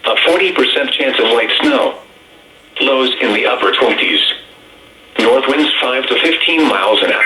A 40% chance of light snow. Lows in the upper 20s. North winds 5 to 15 miles an hour.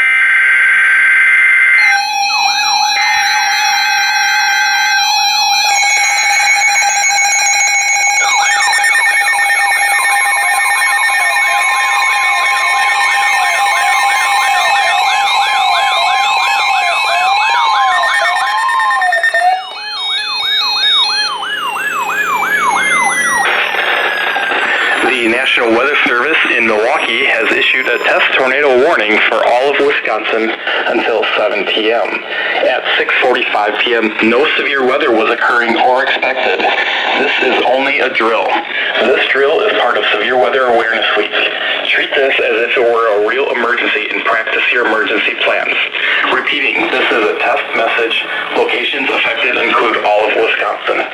The National Weather Service in Milwaukee has issued a test tornado warning for all of Wisconsin until 7 p.m. At 6:45 p.m., no severe weather was occurring or expected. This is only a drill. This drill is part of Severe Weather Awareness Week. Treat this as if it were a real emergency and practice your emergency plans. Repeating, this is a test message. Locations affected include all of Wisconsin.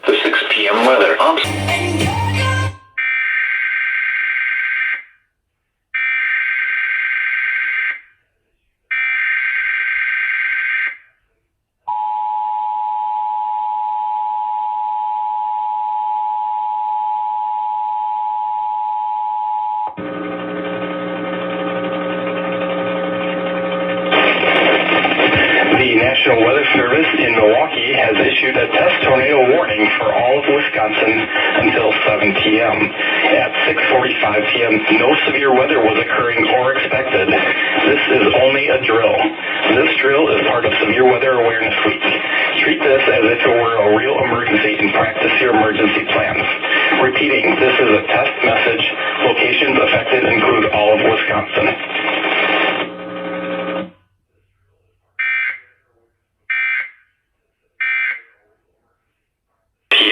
The 6 p.m. weather ops. The National Weather Service in Milwaukee has issued a test tornado warning for all of Wisconsin until 7 p.m. At 6:45 p.m., no severe weather was occurring or expected. This is only a drill. This drill is part of Severe Weather Awareness Week. Treat this as if it were a real emergency and practice your emergency plans. Repeating, this is a test message. Locations affected include all of Wisconsin.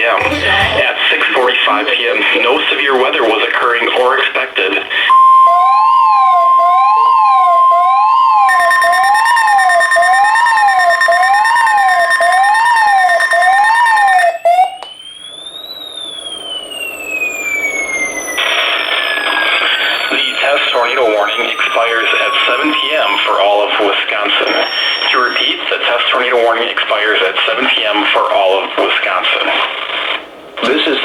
At 6:45 p.m., no severe weather was occurring or expected. The test tornado warning expires at 7 p.m. for all of Wisconsin. To repeat, the test tornado warning expires at 7 p.m. for all of Wisconsin. This is